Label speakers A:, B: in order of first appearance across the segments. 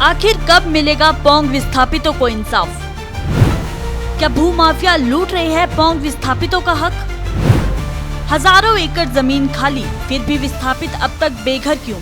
A: आखिर कब मिलेगा पोंग विस्थापितों को इंसाफ? क्या भूमाफिया लूट रहे हैं पोंग विस्थापितों का हक? हजारों एकड़ जमीन खाली, फिर भी विस्थापित अब तक बेघर क्यों?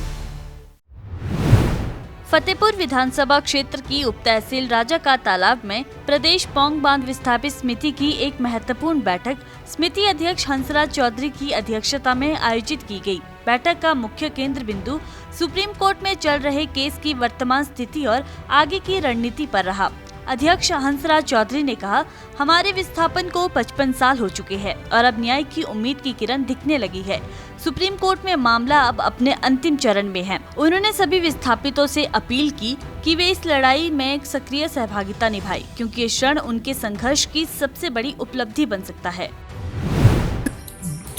A: फतेहपुर विधानसभा क्षेत्र की उप तहसील राजा का तालाब में प्रदेश पोंग बांध विस्थापित समिति की एक महत्वपूर्ण बैठक समिति अध्यक्ष हंसराज चौधरी की अध्यक्षता में आयोजित की गई। बैठक का मुख्य केंद्र बिंदु सुप्रीम कोर्ट में चल रहे केस की वर्तमान स्थिति और आगे की रणनीति पर रहा। अध्यक्ष हंसराज चौधरी ने कहा, हमारे विस्थापन को 55 साल हो चुके हैं और अब न्याय की उम्मीद की किरण दिखने लगी है। सुप्रीम कोर्ट में मामला अब अपने अंतिम चरण में है। उन्होंने सभी विस्थापितों से अपील की कि वे इस लड़ाई में सक्रिय सहभागिता निभाएं, क्योंकि ये क्षण उनके संघर्ष की सबसे बड़ी उपलब्धि बन सकता है।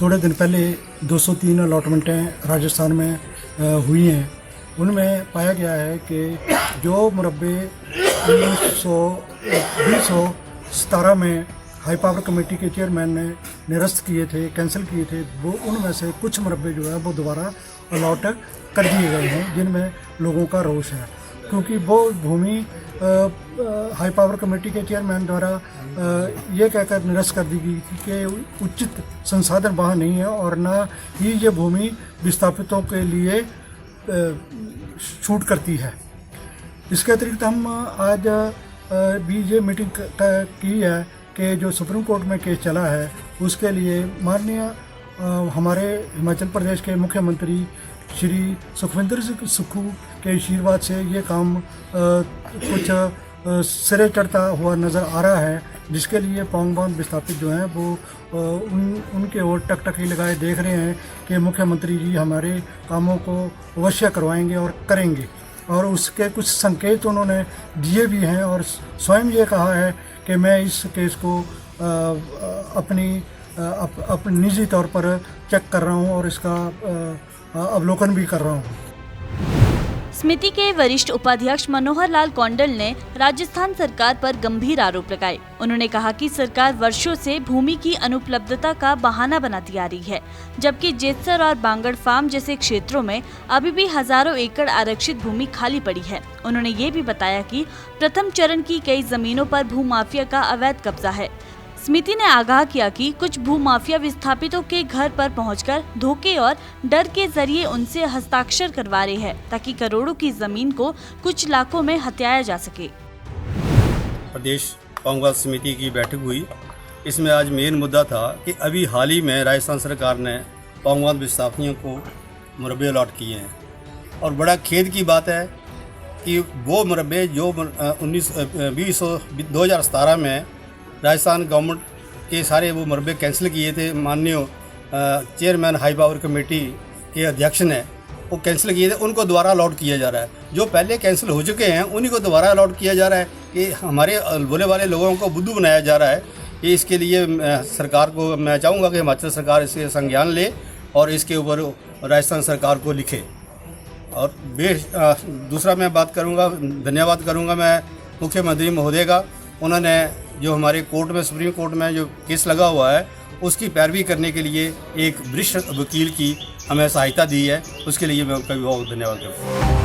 B: थोड़े दिन पहले 203 अलॉटमेंटें राजस्थान में हुई हैं। उनमें पाया गया है कि जो मुरब्बे 1917 में हाई पावर कमेटी के चेयरमैन ने निरस्त किए थे, कैंसिल किए थे, वो उनमें से कुछ मुरब्बे जो है वो दोबारा अलॉट कर दिए गए हैं, जिनमें लोगों का रोष है। क्योंकि वो भूमि हाई पावर कमेटी के चेयरमैन द्वारा ये कहकर निरस्त कर दी गई थी कि उचित संसाधन वहाँ नहीं है और न ही ये भूमि विस्थापितों के लिए छूट करती है। इसके अतिरिक्त हम आज भी ये मीटिंग की है कि जो सुप्रीम कोर्ट में केस चला है उसके लिए माननीय हमारे हिमाचल प्रदेश के मुख्यमंत्री श्री सुखविंदर सिंह सुक्खू के आशीर्वाद से ये काम कुछ सिरे चढ़ता हुआ नज़र आ रहा है, जिसके लिए पोंग बांध विस्थापित जो हैं वो उनके ओर टकटकी लगाए देख रहे हैं कि मुख्यमंत्री जी हमारे कामों को अवश्य करवाएंगे और करेंगे। और उसके कुछ संकेत उन्होंने दिए भी हैं और स्वयं ये कहा है कि मैं इस केस को अपनी निजी तौर पर चेक कर रहा हूँ और इसका अवलोकन भी कर रहा हूँ।
A: समिति के वरिष्ठ उपाध्यक्ष मनोहर लाल कौंडल ने राजस्थान सरकार पर गंभीर आरोप लगाए। उन्होंने कहा कि सरकार वर्षों से भूमि की अनुपलब्धता का बहाना बनाती आ रही है, जबकि जेतसर और बांगड़ फार्म जैसे क्षेत्रों में अभी भी हजारों एकड़ आरक्षित भूमि खाली पड़ी है। उन्होंने ये भी बताया कि प्रथम चरण की कई जमीनों पर भूमाफिया का अवैध कब्जा है। समिति ने आगाह किया कि कुछ भूमाफिया विस्थापितों के घर पर पहुंचकर धोखे और डर के जरिए उनसे हस्ताक्षर करवा रहे हैं, ताकि करोड़ों की जमीन को कुछ लाखों में हथियाया जा सके।
C: प्रदेश पोंग बांध समिति की बैठक हुई। इसमें आज मेन मुद्दा था कि अभी हाल ही में राजस्थान सरकार ने पोंग बांध विस्थापितों को मुरब्बे अलॉट किए हैं और बड़ा खेद की बात है कि वो मुरब्बे जो 2017 में राजस्थान गवर्नमेंट के सारे वो मुरब्बे कैंसिल किए थे, माननीय चेयरमैन हाई पावर कमेटी के अध्यक्ष ने वो कैंसिल किए थे, उनको दोबारा अलॉट किया जा रहा है। जो पहले कैंसिल हो चुके हैं उन्हीं को दोबारा अलॉट किया जा रहा है कि हमारे बोले वाले लोगों को बुद्धू बनाया जा रहा है। कि इसके लिए सरकार को मैं चाहूँगा कि हिमाचल सरकार इससे संज्ञान ले और इसके ऊपर राजस्थान सरकार को लिखे। और दूसरा मैं बात करूँगा, धन्यवाद करूँगा मैं मुख्यमंत्री महोदय का। उन्होंने जो हमारे कोर्ट में सुप्रीम कोर्ट में जो केस लगा हुआ है उसकी पैरवी करने के लिए एक वरिष्ठ वकील की हमें सहायता दी है, उसके लिए मैं उनका भी बहुत धन्यवाद करता हूँ।